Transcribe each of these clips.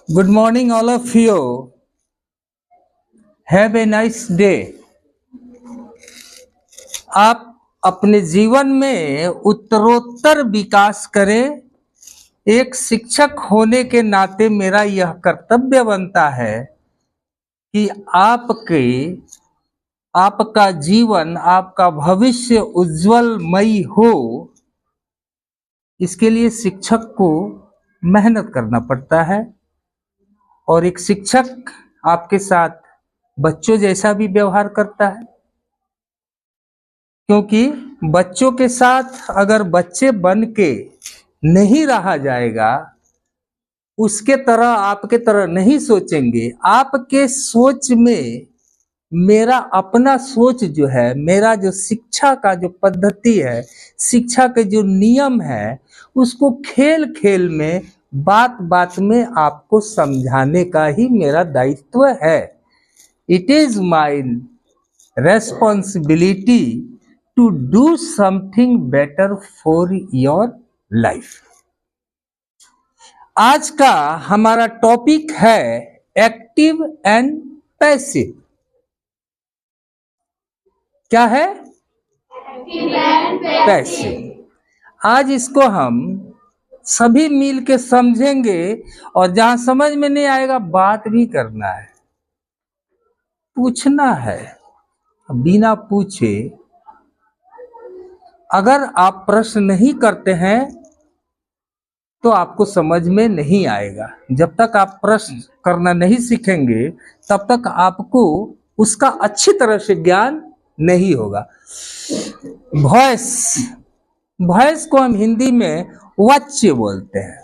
Good morning, all of you. Have a nice day. आप अपने जीवन में उत्तरोत्तर विकास करें। एक शिक्षक होने के नाते मेरा यह कर्तव्य बनता है कि आपका जीवन, आपका भविष्य उज्जवलमयी हो। इसके लिए शिक्षक को मेहनत करना पड़ता है और एक शिक्षक आपके साथ बच्चों जैसा भी व्यवहार करता है, क्योंकि बच्चों के साथ अगर बच्चे बन के नहीं रहा जाएगा, उसके तरह आपके तरह नहीं सोचेंगे। आपके सोच में मेरा अपना सोच जो है, मेरा जो शिक्षा का जो पद्धति है, शिक्षा के जो नियम है, उसको खेल खेल में, बात बात में आपको समझाने का ही मेरा दायित्व है। It is my responsibility to do something better for your life. आज का हमारा टॉपिक है एक्टिव एंड पैसिव। क्या है? पैसिव। आज इसको हम सभी मिल के समझेंगे और जहां समझ में नहीं आएगा बात भी करना है, पूछना है। बिना पूछे अगर आप प्रश्न नहीं करते हैं तो आपको समझ में नहीं आएगा। जब तक आप प्रश्न करना नहीं सीखेंगे तब तक आपको उसका अच्छी तरह से ज्ञान नहीं होगा। वॉइस को हम हिंदी में वाच्य बोलते हैं।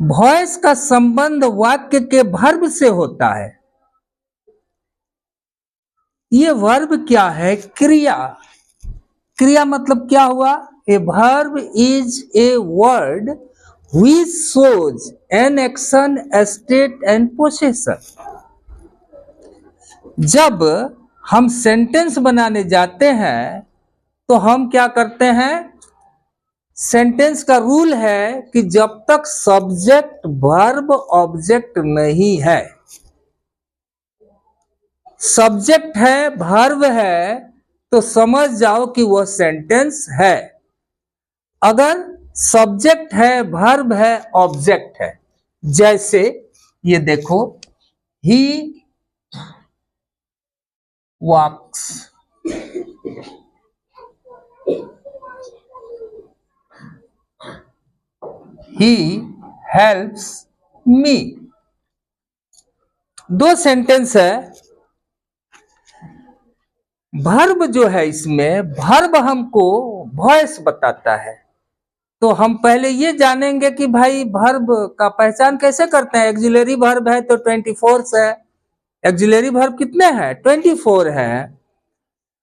वॉइस का संबंध वाक्य के वर्ब से होता है। ये वर्ब क्या है? क्रिया। क्रिया मतलब क्या हुआ? A verb is a word which shows an action, state and position. जब हम सेंटेंस बनाने जाते हैं तो हम क्या करते हैं? सेंटेंस का रूल है कि जब तक सब्जेक्ट वर्ब ऑब्जेक्ट नहीं है, सब्जेक्ट है वर्ब है, तो समझ जाओ कि वह सेंटेंस है। अगर सब्जेक्ट है वर्ब है ऑब्जेक्ट है, जैसे ये देखो, ही वॉक्स, ही हेल्प्स मी, दो सेंटेंस है। वर्ब जो है, इसमें वर्ब हमको वॉइस बताता है। तो हम पहले ये जानेंगे कि भाई वर्ब का पहचान कैसे करते हैं। एक्सिलरी वर्ब है तो 24 है। एक्सिलरी वर्ब कितने हैं? 24 है।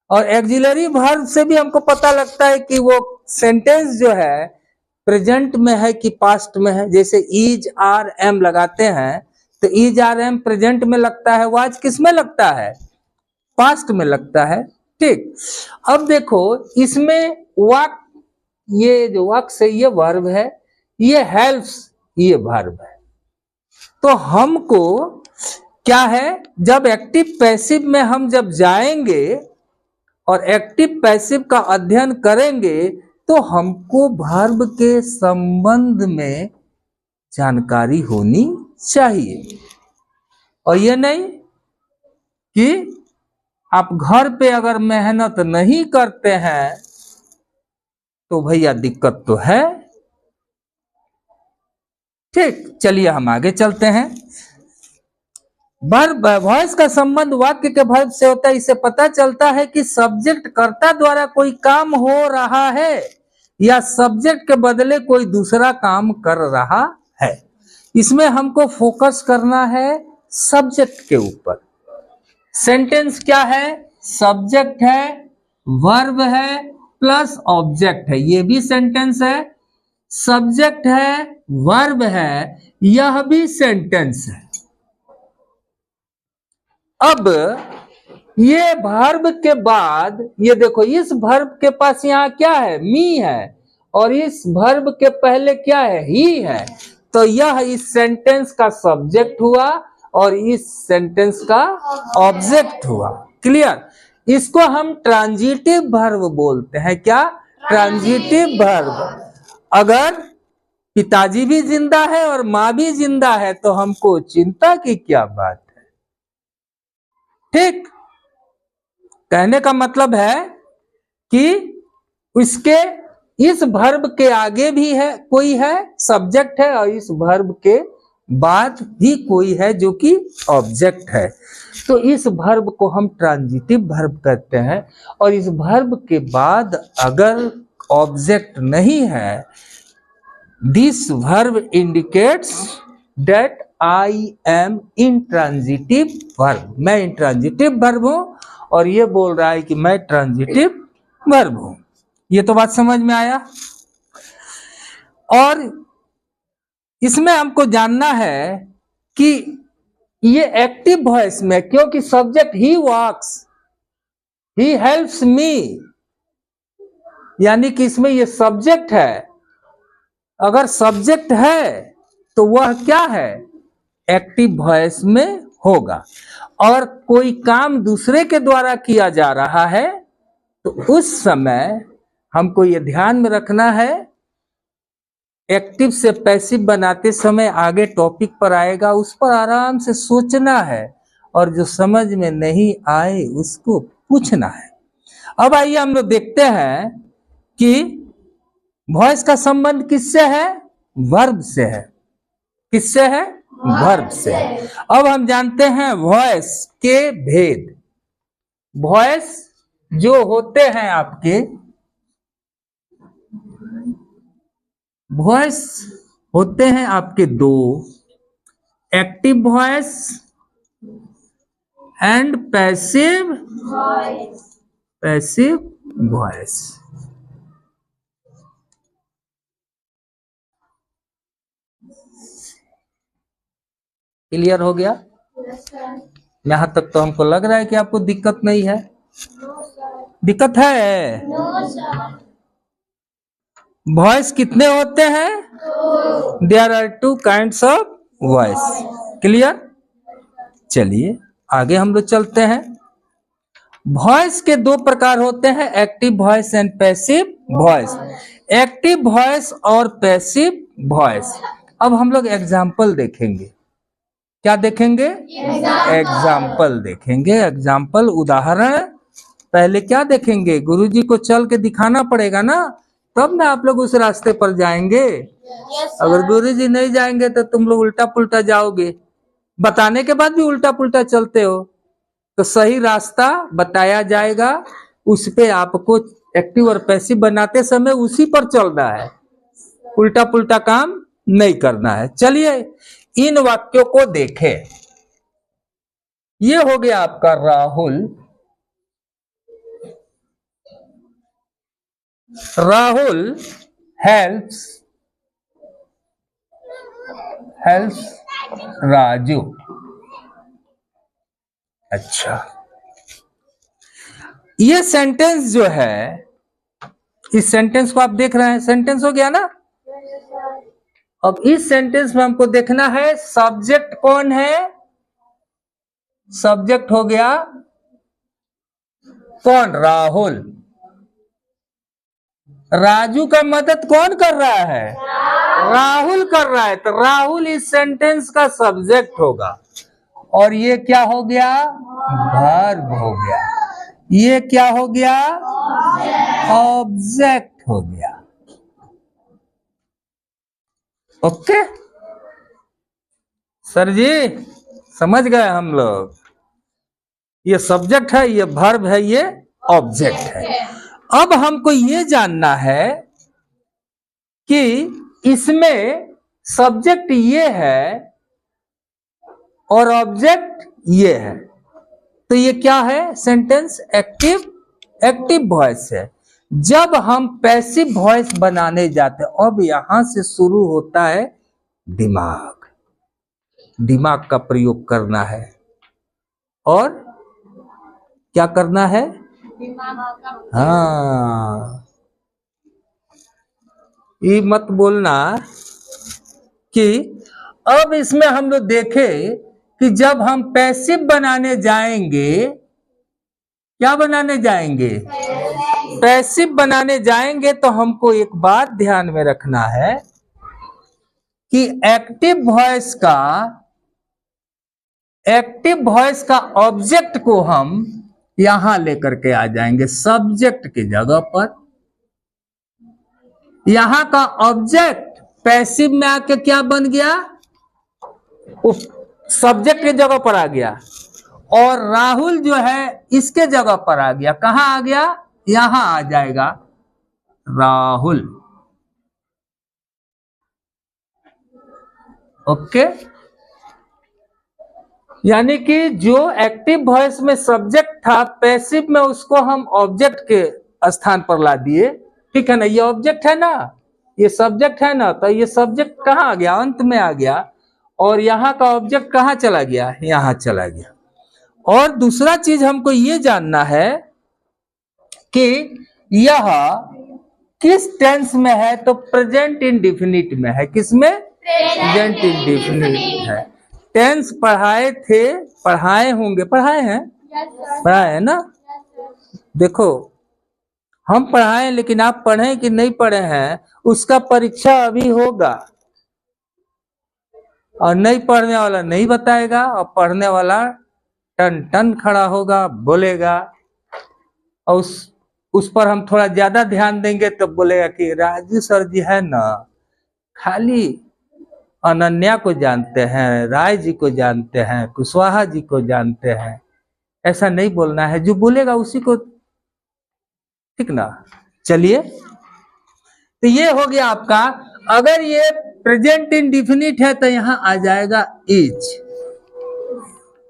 और एक्सिलरी वर्ब से भी हमको पता लगता है कि वो सेंटेंस जो है प्रेजेंट में है कि पास्ट में है। जैसे इज आर एम लगाते हैं तो इज आर एम प्रेजेंट में लगता है, वाज किस में लगता है? पास्ट में लगता है। ठीक। अब देखो इसमें वाक, ये जो वाक्स है ये वर्ब है, ये हेल्प्स ये वर्ब है। तो हमको क्या है, जब एक्टिव पैसिव में हम जब जाएंगे और एक्टिव पैसिव का अध्ययन करेंगे तो हमको वर्ब के संबंध में जानकारी होनी चाहिए। और ये नहीं कि आप घर पे अगर मेहनत नहीं करते हैं तो भैया दिक्कत तो है। ठीक, चलिए हम आगे चलते हैं। वर्ब, वॉइस का संबंध वाक्य के वर्ब से होता है। इससे पता चलता है कि सब्जेक्ट कर्ता द्वारा कोई काम हो रहा है या सब्जेक्ट के बदले कोई दूसरा काम कर रहा है। इसमें हमको फोकस करना है सब्जेक्ट के ऊपर। सेंटेंस क्या है? सब्जेक्ट है, वर्ब है प्लस ऑब्जेक्ट है। ये भी सेंटेंस है। सब्जेक्ट है, वर्ब है, यह भी सेंटेंस है। अब ये वर्ब के बाद ये देखो, इस वर्ब के पास यहां क्या है? मी है। और इस वर्ब के पहले क्या है? ही है। तो यह इस सेंटेंस का सब्जेक्ट हुआ और इस सेंटेंस का ऑब्जेक्ट हुआ। क्लियर? इसको हम ट्रांजिटिव वर्ब बोलते हैं। क्या? Transitive verb. अगर पिताजी भी जिंदा है और माँ भी जिंदा है तो हमको चिंता की क्या बात है। ठीक? कहने का मतलब है कि उसके इस वर्ब के आगे भी है कोई है, सब्जेक्ट है, और इस वर्ब के बाद भी कोई है जो कि ऑब्जेक्ट है। तो इस वर्ब को हम ट्रांजिटिव वर्ब कहते हैं। और इस वर्ब के बाद अगर ऑब्जेक्ट नहीं है, this verb indicates that I am intransitive verb. मैं इंट्रांजिटिव वर्ब हूं और ये बोल रहा है कि मैं ट्रांजिटिव वर्ब हूं। ये तो बात समझ में आया। और इसमें हमको जानना है कि ये एक्टिव वॉइस में, क्योंकि subject he walks, he helps me, यानी कि इसमें ये सब्जेक्ट है। अगर सब्जेक्ट है तो वह क्या है? एक्टिव वॉइस में होगा। और कोई काम दूसरे के द्वारा किया जा रहा है तो उस समय हमको ये ध्यान में रखना है, एक्टिव से पैसिव बनाते समय आगे टॉपिक पर आएगा, उस पर आराम से सोचना है और जो समझ में नहीं आए उसको पूछना है। अब आइए हम लोग देखते हैं कि वॉइस का संबंध किससे है? वर्ब से है। किससे है? वर्ब से है। अब हम जानते हैं वॉइस के भेद। वॉइस जो होते हैं आपके, वॉइस होते हैं आपके दो, active voice and passive voice. Clear हो गया? यहां तक तो हमको लग रहा है कि आपको दिक्कत नहीं है। दिक्कत है? वॉइस कितने होते हैं? There are two kinds of voice. Clear? चलिए आगे हम लोग चलते हैं। वॉइस के दो प्रकार होते हैं, active voice and passive voice. Active voice और पैसिव वॉइस। अब हम लोग एग्जाम्पल देखेंगे। क्या देखेंगे? एग्जाम्पल देखेंगे। एग्जाम्पल, उदाहरण। पहले क्या देखेंगे? गुरुजी को चल के दिखाना पड़ेगा ना, तब ना आप लोग उस रास्ते पर जाएंगे। अगर गुरुजी नहीं जाएंगे तो तुम लोग उल्टा पुल्टा जाओगे। बताने के बाद भी उल्टा पुल्टा चलते हो। तो सही रास्ता बताया जाएगा, उस पे आपको एक्टिव और पैसिव बनाते समय उसी पर चलना है, उल्टा पुल्टा काम नहीं करना है। चलिए इन वाक्यों को देखें। ये हो गया आपका राहुल। राहुल हेल्प्स राजू। अच्छा, ये सेंटेंस जो है, इस सेंटेंस को आप देख रहे हैं, सेंटेंस हो गया ना। अब इस सेंटेंस में हमको देखना है सब्जेक्ट कौन है। सब्जेक्ट हो गया कौन? राहुल। राजू का मदद कौन कर रहा है? राहुल कर रहा है। तो राहुल इस सेंटेंस का सब्जेक्ट होगा। और ये क्या हो गया? वर्ब हो गया। ये क्या हो गया? ऑब्जेक्ट हो गया। ओके सर जी, समझ गए हम लोग? ये सब्जेक्ट है, ये वर्ब है, ये ऑब्जेक्ट है। अब हमको ये जानना है कि इसमें सब्जेक्ट ये है और ऑब्जेक्ट ये है, तो ये क्या है? सेंटेंस एक्टिव वॉइस है। जब हम पैसिव वॉइस बनाने जाते हैं, अब यहां से शुरू होता है दिमाग। दिमाग का प्रयोग करना है। और क्या करना है? हाँ, ये मत बोलना कि अब इसमें हम लोग देखें कि जब हम पैसिव बनाने जाएंगे, क्या बनाने जाएंगे, पैसिव बनाने जाएंगे, तो हमको एक बात ध्यान में रखना है कि एक्टिव वॉइस का ऑब्जेक्ट को हम यहां लेकर के आ जाएंगे सब्जेक्ट की जगह पर। यहां का ऑब्जेक्ट पैसिव में आके क्या बन गया, सब्जेक्ट की जगह पर आ गया, और राहुल जो है इसके जगह पर आ गया। कहां आ गया, यहां आ जाएगा राहुल। ओके, यानी कि जो एक्टिव वॉइस में सब्जेक्ट था, पैसिव में उसको हम ऑब्जेक्ट के स्थान पर ला दिए। ठीक है ना, ये ऑब्जेक्ट है ना, ये सब्जेक्ट है ना, तो ये सब्जेक्ट कहां आ गया, अंत में आ गया, और यहां का ऑब्जेक्ट कहां चला गया, यहां चला गया। और दूसरा चीज हमको ये जानना है कि यह किस टेंस में है, तो प्रेजेंट इंडेफिनिट में है। किसमें, प्रेजेंट इंडेफिनिट है। टेंस पढ़ाए थे, पढ़ाए होंगे, पढ़ाए हैं, पढ़ाए है ना। देखो हम पढ़ाए, लेकिन आप पढ़े कि नहीं पढ़े हैं उसका परीक्षा अभी होगा, और नहीं पढ़ने वाला नहीं बताएगा, और पढ़ने वाला टन टन खड़ा होगा, बोलेगा, और उस पर हम थोड़ा ज्यादा ध्यान देंगे तो बोलेगा कि राजू सर जी है ना, खाली अनन्या को जानते हैं, राय जी को जानते हैं, कुशवाहा जी को जानते हैं। ऐसा नहीं बोलना है, जो बोलेगा उसी को, ठीक ना। चलिए, तो ये हो गया आपका। अगर ये प्रेजेंट इंडेफिनिट है तो यहां आ जाएगा इज,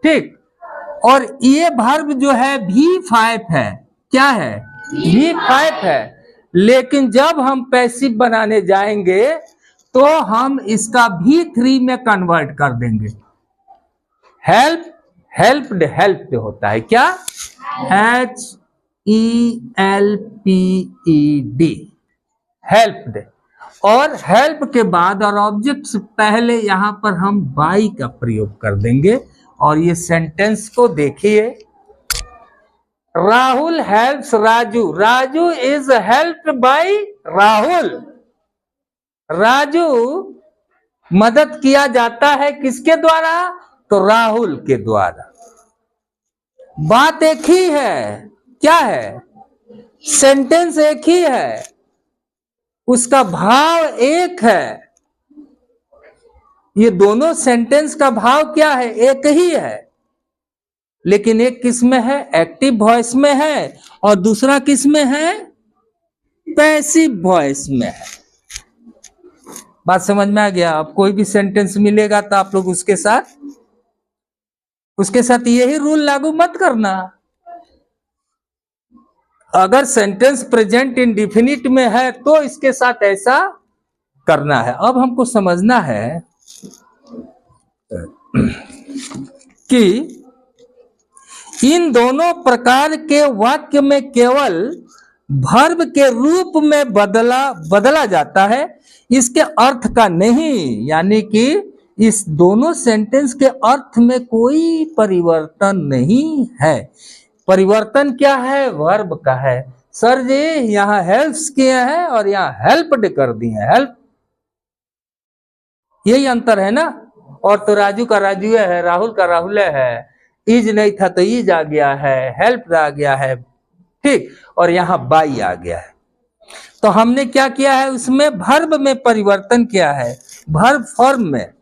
ठीक। और ये वर्ब जो है V5 है, क्या है, V5 है। लेकिन जब हम पैसिव बनाने जाएंगे तो हम इसका V3 में कन्वर्ट कर देंगे। हेल्प, हेल्प्ड, हेल्प्ड होता है क्या, HELPED, हेल्प्ड। और हेल्प के बाद और ऑब्जेक्ट से पहले यहां पर हम बाई का प्रयोग कर देंगे। और ये सेंटेंस को देखिए, Rahul helps Raju, Raju is helped bye Rahul. Raju मदद किया जाता है किसके द्वारा, तो राहुल के द्वारा। बात एक ही है, क्या है, सेंटेंस एक ही है, उसका भाव एक है। ये दोनों सेंटेंस का भाव क्या है, एक ही है, लेकिन एक किस में है, एक्टिव वॉइस में है, और दूसरा किस में है, पैसिव वॉइस में है। बात समझ में आ गया। अब कोई भी सेंटेंस मिलेगा तो आप लोग उसके साथ यही रूल लागू मत करना। अगर सेंटेंस प्रेजेंट इंडेफिनिट में है तो इसके साथ ऐसा करना है। अब हमको समझना है कि इन दोनों प्रकार के वाक्य में केवल वर्ब के रूप में बदला जाता है, इसके अर्थ का नहीं। यानी कि इस दोनों सेंटेंस के अर्थ में कोई परिवर्तन नहीं है। परिवर्तन क्या है, वर्ब का है। सर जी यहाँ हेल्प्स किए हैं और यहाँ हेल्प्ड कर दिए, हेल्प, यही अंतर है ना। और तो राजू का राजू है, राहुल का राहुल है, इज नहीं था तो इज आ गया है, हेल्प आ गया है, ठीक। और यहाँ बाई आ गया है। तो हमने क्या किया है, उसमें वर्ब में परिवर्तन किया है, वर्ब फॉर्म में।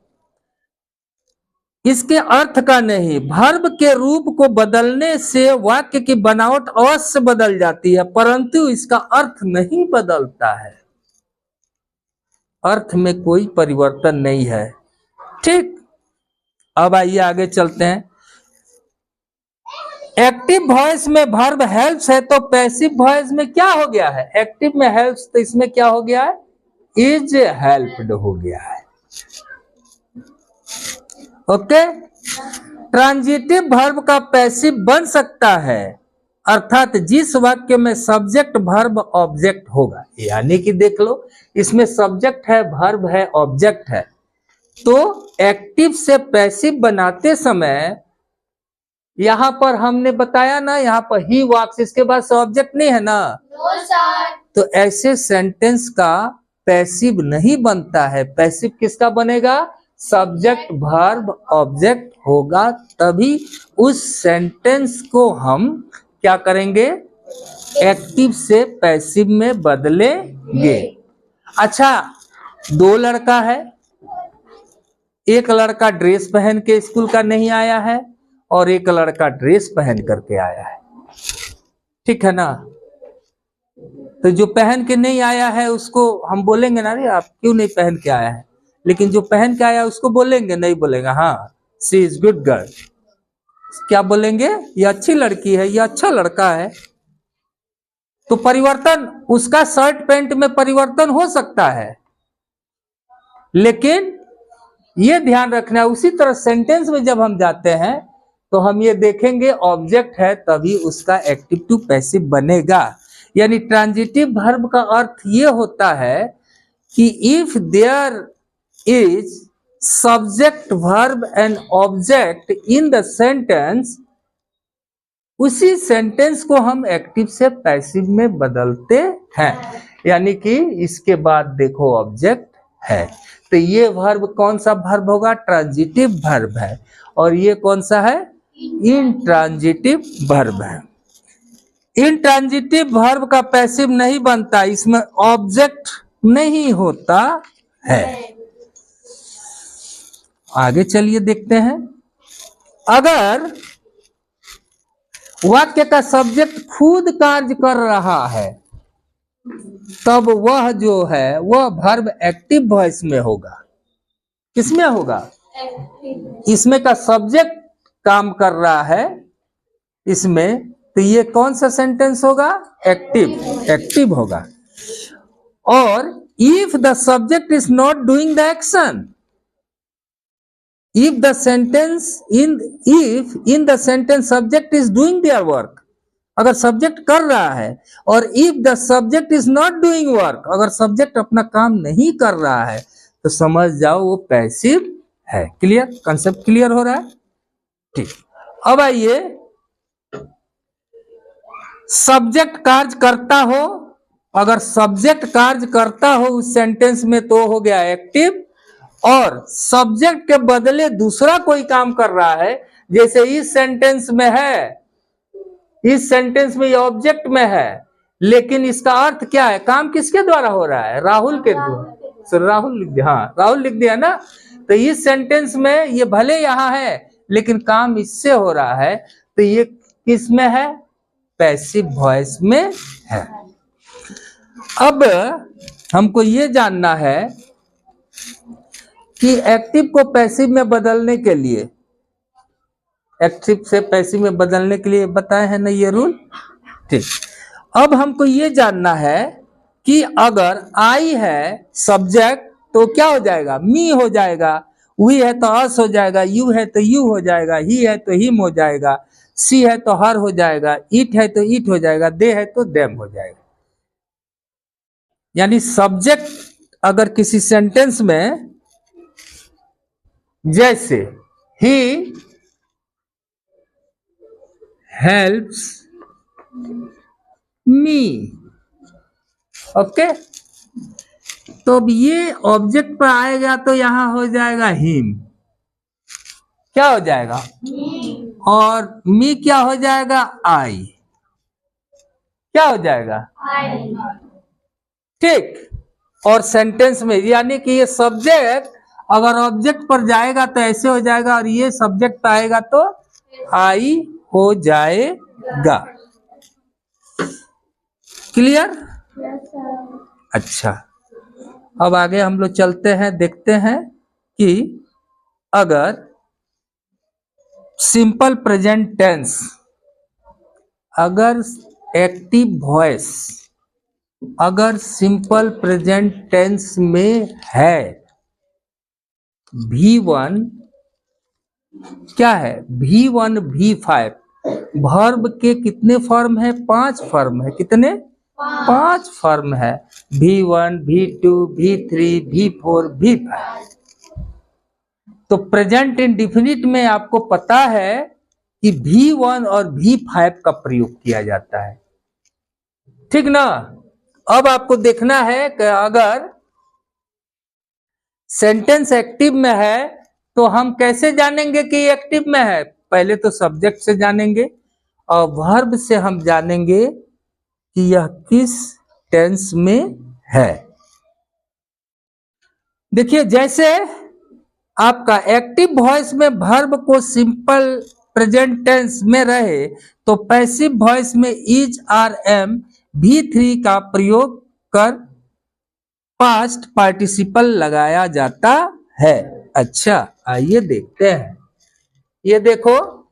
इसके अर्थ का नहीं, वर्ब के रूप को बदलने से वाक्य की बनावट अवश्य बदल जाती है, परंतु इसका अर्थ नहीं बदलता है। अर्थ में कोई परिवर्तन नहीं है, ठीक। अब आइए आगे चलते हैं। एक्टिव वॉइस में वर्ब हेल्प्स है तो पैसिव वॉइस में क्या हो गया है, एक्टिव में हेल्प्स तो इसमें क्या हो गया है, इज हेल्प्ड हो गया है। ओके, ट्रांजिटिव वर्ब का पैसिव बन सकता है, अर्थात जिस वाक्य में सब्जेक्ट वर्ब ऑब्जेक्ट होगा। यानी कि देख लो, इसमें सब्जेक्ट है, वर्ब है, ऑब्जेक्ट है। तो एक्टिव से पैसिव बनाते समय यहां पर हमने बताया ना, यहां पर ही वॉक्स, इसके बाद ऑब्जेक्ट नहीं है ना, तो ऐसे सेंटेंस का पैसिव नहीं बनता है। पैसिव किसका बनेगा? सब्जेक्ट वर्ब ऑब्जेक्ट होगा, तभी उस सेंटेंस को हम क्या करेंगे? एक्टिव से पैसिव में बदलेंगे। अच्छा, दो लड़का है, एक लड़का ड्रेस पहन के स्कूल का नहीं आया है और एक लड़का ड्रेस पहन करके आया है, ठीक है ना? तो जो पहन के नहीं आया है उसको हम बोलेंगे ना, अरे आप क्यों नहीं पहन के आया है, लेकिन जो पहन के आया उसको बोलेंगे नहीं? बोलेंगे हाँ शी इज गुड गर्ल। क्या बोलेंगे? ये अच्छी लड़की है, ये अच्छा लड़का है। तो परिवर्तन, उसका शर्ट पैंट में परिवर्तन हो सकता है, लेकिन ये ध्यान रखना, उसी तरह सेंटेंस में जब हम जाते हैं तो हम ये देखेंगे ऑब्जेक्ट है तभी उसका एक्टिव टू पैसिव बनेगा। यानी ट्रांजिटिव वर्ब का अर्थ ये होता है कि if there is subject verb and object in the sentence, उसी सेंटेंस को हम एक्टिव से पैसिव में बदलते हैं। यानी कि इसके बाद देखो ऑब्जेक्ट है, तो ये वर्ब कौन सा वर्ब होगा? ट्रांजिटिव वर्ब है। और ये कौन सा है? इंट्रांजिटिव वर्ब है। इंट्रांजिटिव वर्ब का पैसिव नहीं बनता, इसमें ऑब्जेक्ट नहीं होता है। आगे चलिए देखते हैं। अगर वाक्य का सब्जेक्ट खुद कार्य कर रहा है तब वह जो है वह वर्ब एक्टिव वॉइस में होगा। किसमें होगा? इसमें का सब्जेक्ट काम कर रहा है इसमें, तो ये कौन सा सेंटेंस होगा? एक्टिव होगा। और if the subject is not doing the action, if the sentence in the sentence subject is doing their work, अगर सब्जेक्ट कर रहा है, और if the subject is not doing work, अगर सब्जेक्ट अपना काम नहीं कर रहा है, तो समझ जाओ वो पैसिव है। क्लियर? कंसेप्ट क्लियर हो रहा है? ठीक। अब आइए, सब्जेक्ट कार्य करता हो, अगर सब्जेक्ट कार्य करता हो उस सेंटेंस में तो हो गया एक्टिव, और सब्जेक्ट के बदले दूसरा कोई काम कर रहा है, जैसे इस सेंटेंस में है, इस सेंटेंस में ये ऑब्जेक्ट में है, लेकिन इसका अर्थ क्या है? काम किसके द्वारा हो रहा है? राहुल के द्वारा। राहुल लिख दिया, हाँ राहुल लिख दिया ना। तो इस सेंटेंस में ये भले यहां है लेकिन काम इससे हो रहा है, तो ये किस में है? पैसिव वॉइस में है। अब हमको ये जानना है कि एक्टिव को पैसिव में बदलने के लिए, एक्टिव से पैसिव में बदलने के लिए बताए हैं ना ये रूल। ठीक। अब हमको ये जानना है कि अगर आई है सब्जेक्ट तो क्या हो जाएगा? मी हो जाएगा। वी है तो अस हो जाएगा। यू है तो यू हो जाएगा। ही है तो हिम हो जाएगा। सी है तो हर हो जाएगा। इट है तो इट हो जाएगा। दे है तो देम हो जाएगा। यानी सब्जेक्ट अगर किसी सेंटेंस में, जैसे ही हेल्प्स मी, ओके, तो अब ये ऑब्जेक्ट पर आएगा तो यहां हो जाएगा हिम। क्या हो जाएगा? और मी क्या हो जाएगा? आई। क्या हो जाएगा? ठीक। और सेंटेंस में यानी कि ये सब्जेक्ट अगर ऑब्जेक्ट पर जाएगा तो ऐसे हो जाएगा, और ये सब्जेक्ट पर आएगा तो आई हो जाएगा। क्लियर? अच्छा, अब आगे हम लोग चलते हैं, देखते हैं कि अगर सिंपल प्रेजेंट टेंस, अगर एक्टिव वॉइस अगर सिंपल प्रेजेंट टेंस में है, V1 क्या है? V1 V5 वर्ब के कितने फॉर्म है? 5 फॉर्म है। कितने? 5 फॉर्म है। V1 V2 V3 V4 V5। तो प्रेजेंट इंडिफिनिट में आपको पता है कि V1 और V5 का प्रयोग किया जाता है, ठीक ना। अब आपको देखना है कि अगर सेंटेंस एक्टिव में है तो हम कैसे जानेंगे कि एक्टिव में है। पहले तो सब्जेक्ट से जानेंगे और वर्ब से हम जानेंगे कि यह किस टेंस में है। देखिए, जैसे आपका एक्टिव वॉइस में वर्ब को सिंपल प्रेजेंट टेंस में रहे तो पैसिव वॉइस में इज आर एम V3 का प्रयोग कर पास्ट पार्टिसिपल लगाया जाता है। अच्छा, आइए देखते हैं। ये देखो,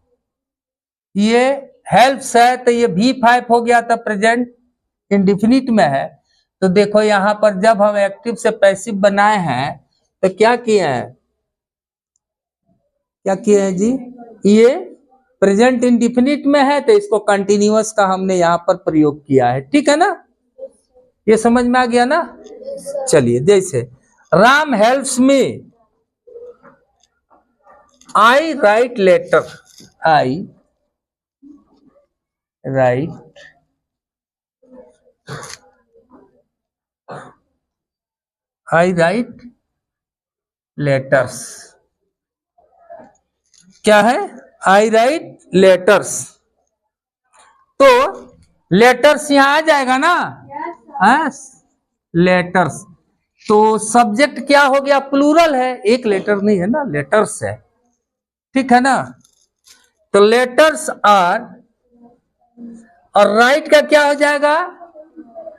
ये हेल्प्स है तो ये V5 हो गया था, प्रेजेंट इंडिफिनिट में है। तो देखो यहां पर जब हम एक्टिव से पैसिव बनाए हैं तो क्या किए हैं, क्या किए हैं जी, ये प्रेजेंट इंडिफिनिट में है तो इसको कंटिन्यूअस का हमने यहां पर प्रयोग किया है, ठीक है ना। ये समझ में आ गया ना। चलिए, जैसे राम हेल्प्स मी, आई राइट लेटर, आई राइट लेटर्स। क्या है, आई राइट लेटर्स। तो लेटर्स यहां आ जाएगा ना, लेटर्स। तो सब्जेक्ट क्या हो गया, प्लूरल है, एक लेटर नहीं है ना, लेटर्स है, ठीक है ना। तो लेटर्स आर, और राइट का क्या हो जाएगा,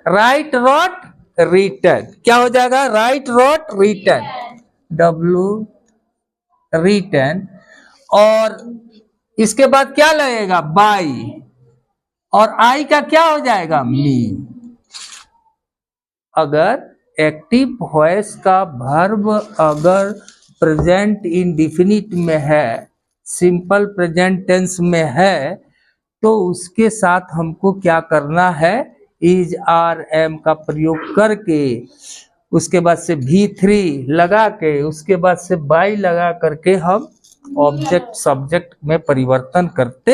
राइट रोट रिटर्न। क्या हो जाएगा, right road return, W return. और इसके बाद क्या लगेगा, बाई, और आई का क्या हो जाएगा, मी। अगर एक्टिव वॉइस का वर्ब अगर प्रेजेंट इंडिफिनिट में है, सिंपल प्रेजेंट टेंस में है, तो उसके साथ हमको क्या करना है, इज आर एम का प्रयोग करके, उसके बाद से V3 लगा के, उसके बाद से बाई लगा करके हम ऑब्जेक्ट सब्जेक्ट में परिवर्तन करते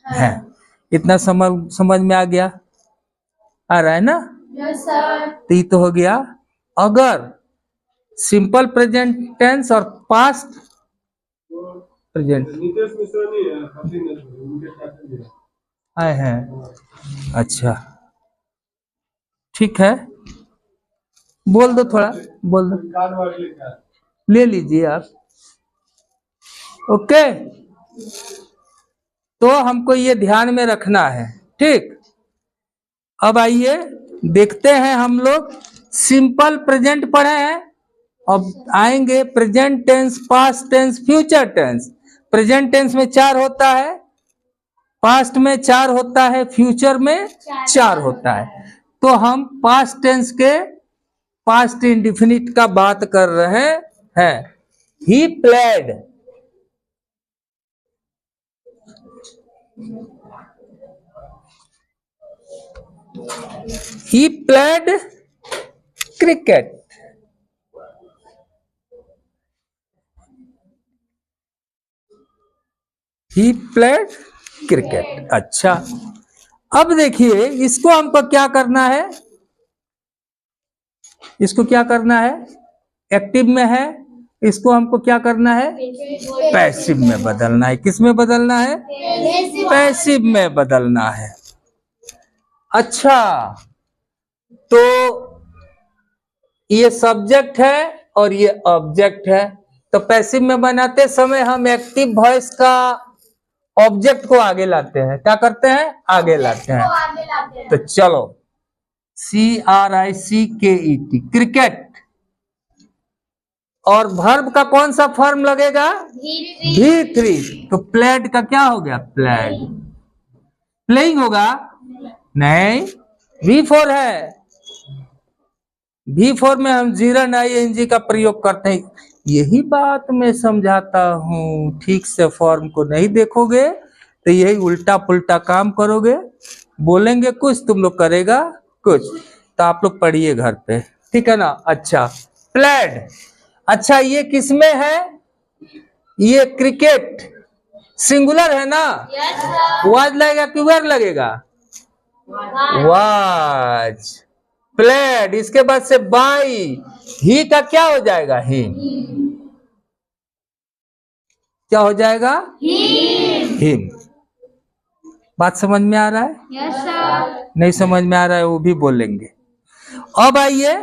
हैं। इतना समझ में आ गया, आ रहा है ना। Yes sir. तो ये तो हो गया अगर सिंपल प्रेजेंट टेंस और पास्ट प्रेजेंट आए हैं। अच्छा, ठीक है, बोल दो, थोड़ा बोल दो, ले लीजिए आप। ओके, तो हमको ये ध्यान में रखना है, ठीक। अब आइए देखते हैं, हम लोग सिंपल प्रेजेंट पढ़े हैं, अब आएंगे present tense, past tense, future tense. Present tense में 4 होता है, पास्ट में 4 होता है, फ्यूचर में 4 होता है। तो हम पास्ट टेंस के पास्ट इंडिफिनिट का बात कर रहे हैं। He played, he played cricket, he played cricket। अच्छा, अब देखिए इसको हमको क्या करना है, इसको क्या करना है, एक्टिव में है, इसको हमको क्या करना है, पैसिव में बदलना है। किस में बदलना है, पैसिव में बदलना है। अच्छा, तो ये सब्जेक्ट है और ये ऑब्जेक्ट है, तो पैसिव में बनाते समय हम एक्टिव वॉइस का ऑब्जेक्ट को आगे लाते हैं। क्या करते हैं, आगे लाते हैं। तो चलो, CRICKET, क्रिकेट। और वर्ब का कौन सा फॉर्म लगेगा, V3। तो प्लेड का क्या हो गया, प्लेड। प्लेइंग होगा, नहीं, V4 है। V4 में हम जीरो ING का प्रयोग करते हैं। यही बात मैं समझाता हूँ, ठीक से फॉर्म को नहीं देखोगे तो यही उल्टा पुल्टा काम करोगे, बोलेंगे कुछ, तुम लोग करेगा कुछ। तो आप लोग पढ़िए घर पे, ठीक है ना। अच्छा, प्लेड, अच्छा ये किस में है, ये क्रिकेट सिंगुलर है ना? वाज लगेगा कि वेर लगेगा? वाज। प्लेड, इसके बाद से बाई, ही का क्या हो जाएगा? हिम। क्या हो जाएगा? हिम। बात समझ में आ रहा है? Yes sir. नहीं समझ में आ रहा है वो भी बोलेंगे। अब आइए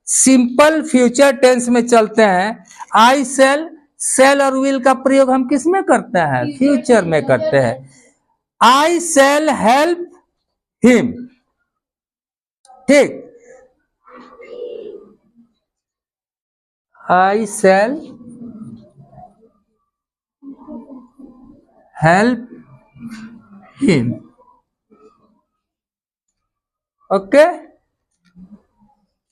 सिंपल फ्यूचर टेंस में चलते हैं। आई सेल, सेल और विल का प्रयोग हम किस में करते हैं? फ्यूचर में करते हैं। आई सेल हेल्प हिम, ठीक। आई सेल हेल्प हिम, ओके।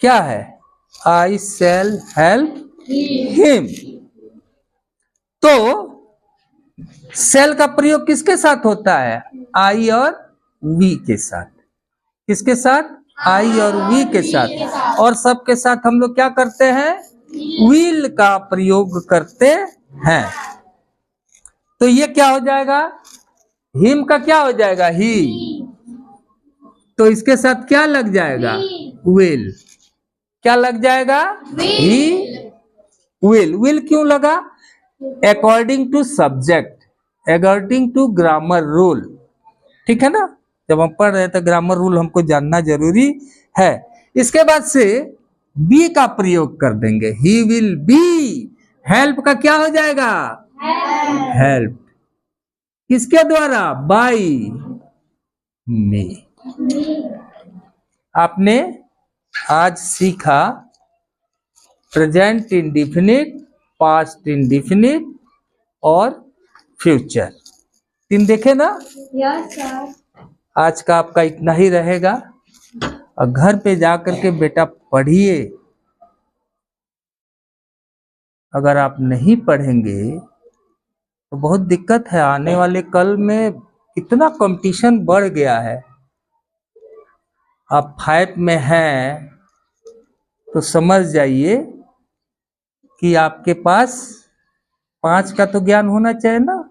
क्या है? आई सेल हेल्प हिम। तो सेल का प्रयोग किसके साथ होता है? आई और वी के साथ। किसके साथ? आई और वी के साथ। और सबके साथ हम लोग क्या करते हैं? विल का प्रयोग करते हैं। तो ये क्या हो जाएगा? हिम का क्या हो जाएगा? ही। तो इसके साथ क्या लग जाएगा? विल। क्या लग जाएगा? He will. विल क्यों लगा? According to subject, according to grammar rule, ठीक है ना? जब हम पढ़ रहे हैं तो ग्रामर रूल हमको जानना जरूरी है। इसके बाद से बी का प्रयोग कर देंगे। He will be. हेल्प का क्या हो जाएगा? हेल्प। किसके द्वारा? बाई मी। आपने आज सीखा प्रेजेंट इंडेफिनिट, पास्ट इंडेफिनिट और फ्यूचर। तीन देखे ना? Yes sir. आज का आपका इतना ही रहेगा। और घर पे जाकर के बेटा पढ़िए। अगर आप नहीं पढ़ेंगे तो बहुत दिक्कत है। आने वाले कल में इतना कंपटीशन बढ़ गया है। आप 5 में हैं तो समझ जाइए कि आपके पास 5 का तो ज्ञान होना चाहिए ना।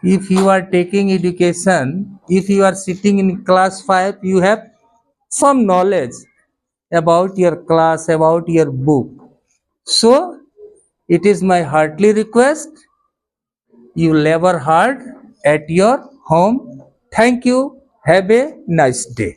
If you are taking education, if you are sitting in class 5, you have some knowledge about your class, about your book. So, it is my heartily request, you labor hard at your home. Thank you. Have a nice day.